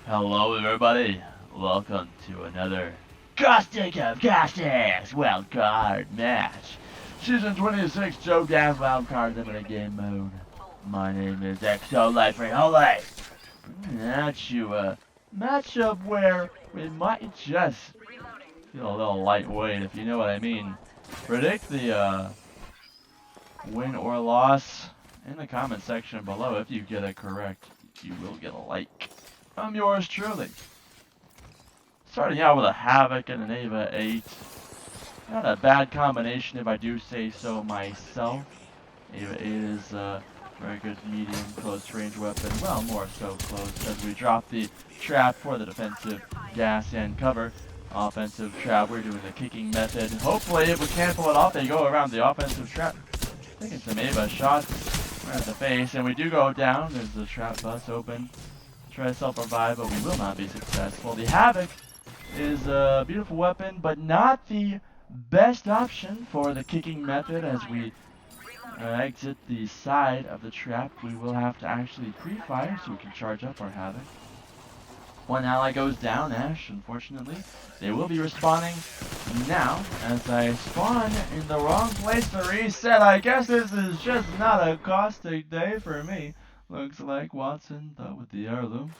Hello everybody, welcome to another Caustic of Caustic's Wildcard match. Season 26, Joe Gas Wildcard Limited Game Mode. My name is ExoleFrijole. Bringing at you a matchup where we might just feel a little lightweight, if you know what I mean. Predict the win or loss in the comment section below. If you get it correct, you will get a like. I'm yours truly. Starting out with a Havoc and an Ava 8. Not a bad combination if I do say so myself. Ava 8 is a very good medium close range weapon. Well, more so close as we drop the trap for the defensive gas and cover. Offensive trap, we're doing the kicking method. Hopefully if we can pull it off, they go around the offensive trap. Taking some Ava shots right at the face, and we do go down. There's the trap bust open. Try to self-revive, but we will not be successful. The Havoc is a beautiful weapon, but not the best option for the kicking method. As we exit the side of the trap, we will have to actually pre-fire so we can charge up our Havoc. One ally goes down, Ash, unfortunately. They will be respawning now as I spawn in the wrong place to reset. I guess this is just not a Caustic day for me. Looks like Watson thought with the heirloom.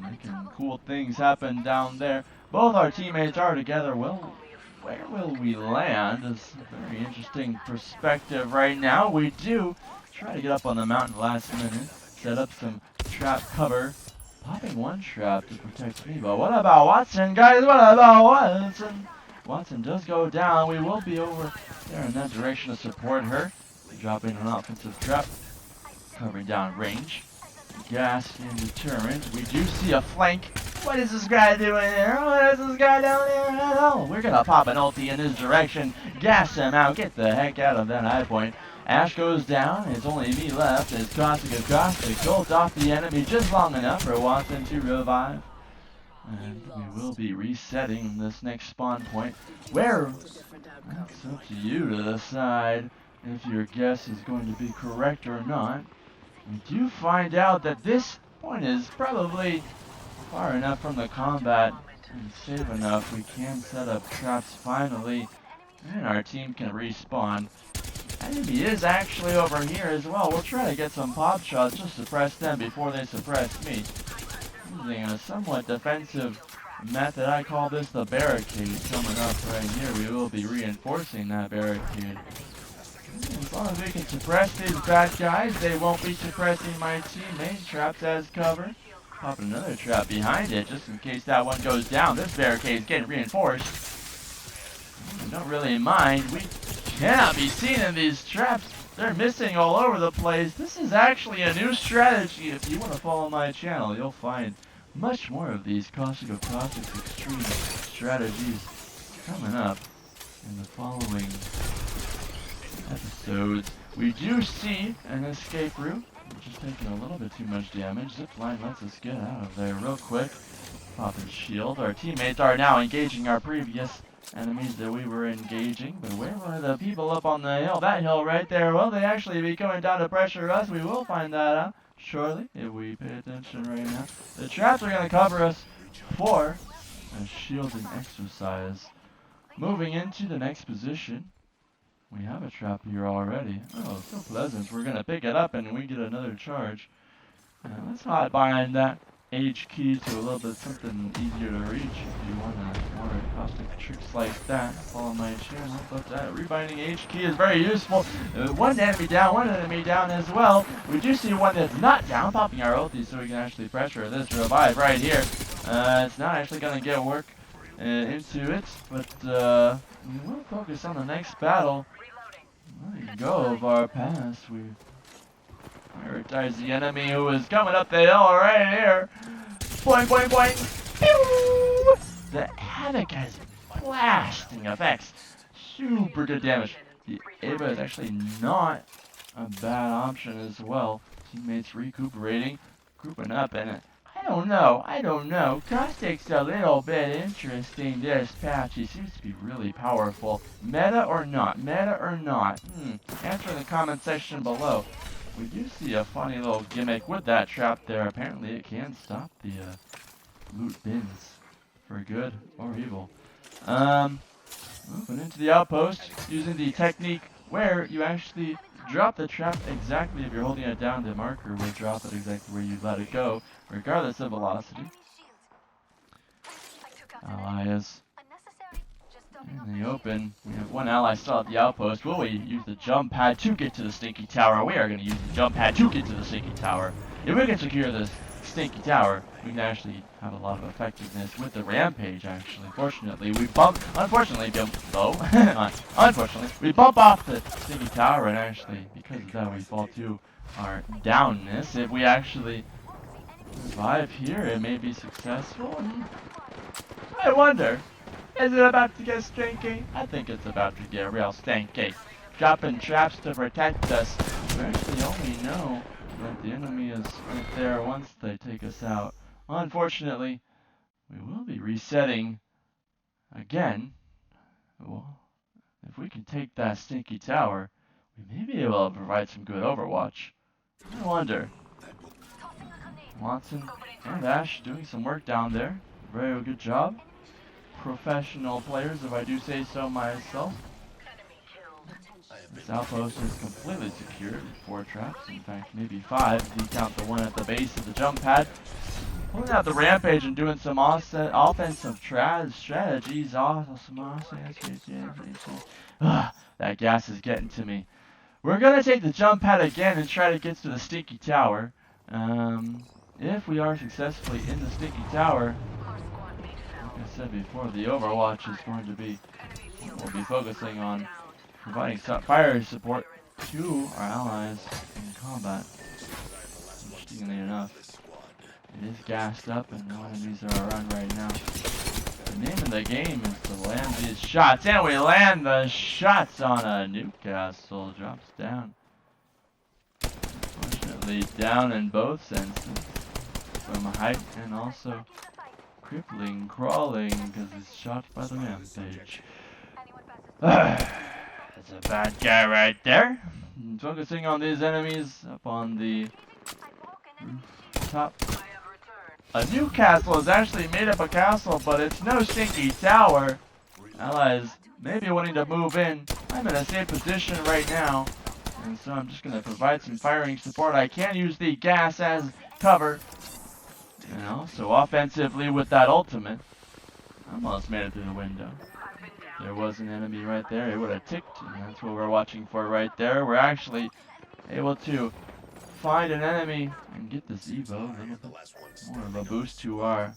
Making cool things happen down there. Both our teammates are together. Well, where will we land? Is a very interesting perspective right now. We do try to get up on the mountain last minute. Set up some trap cover. Popping one trap to protect me. But what about Watson, guys? What about Watson? Watson does go down. We will be over there in that direction to support her. Dropping an offensive trap. Covering down range. Gas in deterrent. We do see a flank. What is this guy doing there? What is this guy down there? Oh, we're gonna pop an ulti in his direction. Gas him out. Get the heck out of that high point. Ash goes down. It's only me left. It's Caustic of Caustic. Gold off the enemy just long enough for Watson to revive. And we will be resetting this next spawn point. Where? That's up to you to decide if your guess is going to be correct or not. We do find out that this point is probably far enough from the combat and safe enough. We can set up traps finally, and our team can respawn. Enemy is actually over here as well. We'll try to get some pop shots, just suppress them before they suppress me. Using a somewhat defensive method, I call this the Barracade. Coming up right here, we will be reinforcing that Barricade. As long as we can suppress these bad guys, they won't be suppressing my teammates. Traps as cover. Pop another trap behind it, just in case that one goes down. This barricade is getting reinforced. I don't really mind. We cannot be seen in these traps. They're missing all over the place. This is actually a new strategy. If you want to follow my channel, you'll find much more of these Caustic of Caustic's extreme strategies coming up in the following episodes. We do see an escape route, which is taking a little bit too much damage. Zipline lets us get out of there real quick. Popping shield. Our teammates are now engaging our previous enemies that we were engaging. But where were the people up on the hill? That hill right there. Will they actually be coming down to pressure us? We will find that out shortly if we pay attention right now. The traps are going to cover us for a shielding exercise. Moving into the next position. We have a trap here already. Oh, so pleasant. We're going to pick it up and we get another charge. Let's hide behind that H key to a little bit something easier to reach if you want to more Caustic tricks like that. Follow my channel. But that rebinding H key is very useful. One enemy down as well. We do see one that's not down, popping our ulti so we can actually pressure this revive right here. It's not actually going to get work into it, but we will focus on the next battle. Let go of our pass. We prioritize the enemy who is coming up the hill right here. Boing, boing, boing. Pew! The Havoc has blasting effects. Super good damage. The Ava is actually not a bad option as well. Teammates recuperating, grouping up, and I don't know. Caustic's a little bit interesting this patch. He seems to be really powerful. Meta or not? Meta or not? Answer in the comment section below. we do see a funny little gimmick with that trap there. Apparently it can stop the loot bins for good or evil. Moving into the outpost using the technique where you actually drop the trap exactly if you're holding it down. The marker will drop it exactly where you let it go, regardless of velocity. Ally is in the open. We have one ally still at the outpost. Will we use the jump pad to get to the Stinky Tower? We are going to use the jump pad to get to the Stinky Tower. If we can secure this Stinky Tower, we can actually have a lot of effectiveness with the Rampage, actually. Unfortunately, we bump off the Stinky Tower, and actually, because of that, we fall to our downness. If we actually survive here, it may be successful. I wonder, is it about to get stinky? I think it's about to get real stinky. Dropping traps to protect us. We actually only know that the enemy is right there once they take us out. Unfortunately, we will be resetting again. Well, if we can take that Stinky Tower, we may be able to provide some good Overwatch. I wonder. Watson and Ash doing some work down there. Very good job. Professional players, if I do say so myself. This outpost is completely secured. 4 traps, in fact, maybe 5 if you count the one at the base of the jump pad. Pulling out the Rampage and doing some offensive strategies. That gas is getting to me. We're going to take the jump pad again and try to get to the Stinky Tower. If we are successfully in the Stinky Tower, like I said before, the Overwatch is going to be, we'll be focusing on providing fire support to our allies in combat. Interestingly enough, it is gassed up and no enemies are around right now. The name of the game is to land these shots, and we land the shots on a Newcastle. Drops down. Unfortunately, down in both senses, from height and also crippling, crawling, because he's shot by the Rampage. That's a bad guy right there. Focusing on these enemies up on the top. A Newcastle is actually made up a castle, but it's no Stinky Tower. Allies may be wanting to move in. I'm in a safe position right now, and so I'm just going to provide some firing support. I can use the gas as cover. And also offensively with that ultimate. I almost made it through the window. There was an enemy right there. It would have ticked, and that's what we're watching for right there. We're actually able to find an enemy and get this Evo. A little bit more of a boost to our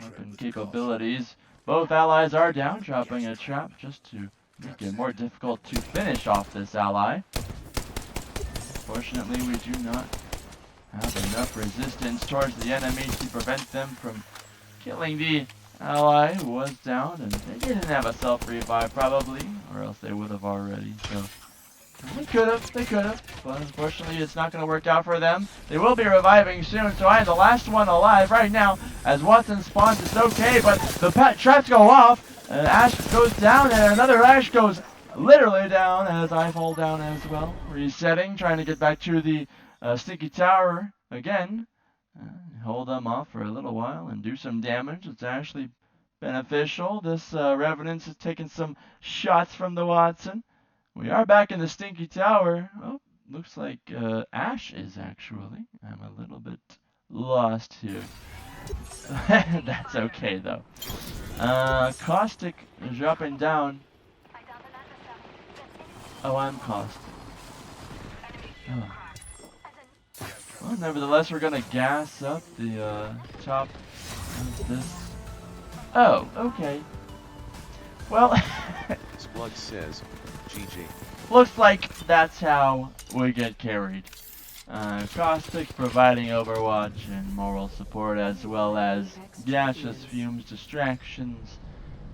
weapon capabilities. Both allies are down, dropping a trap just to make it more difficult to finish off this ally. Fortunately, we do not have enough resistance towards the enemy to prevent them from killing the ally who was down, and they didn't have a self-revive probably, or else they would have already. So they could have, but unfortunately it's not going to work out for them. They will be reviving soon, so I am the last one alive right now. As Watson spawns, it's okay, but the traps go off, and Ash goes down, and another Ash goes literally down as I fall down as well. Resetting, trying to get back to the Stinky Tower again. Hold them off for a little while and do some damage. It's actually beneficial. This Revenant has taken some shots from the Watson. We are back in the Stinky Tower. Oh, looks like Ash is actually. I'm a little bit lost here. That's okay though. Caustic is dropping down. Oh, I'm Caustic. Oh. Well, nevertheless, we're gonna gas up the top of this. Oh, okay. Well, Splug says, GG. Looks like that's how we get carried. Caustic providing Overwatch and moral support, as well as gaseous fumes, distractions,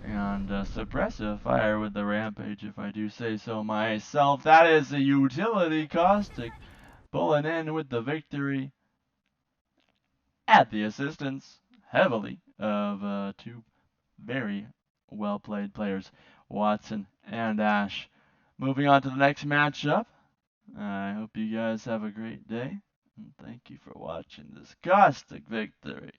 and suppressive fire with the Rampage, if I do say so myself. That is the utility. Caustic pulling in with the victory at the assistance, heavily, of 2 very well-played players, Watson and Ash. Moving on to the next matchup. I hope you guys have a great day. And thank you for watching this Caustic victory.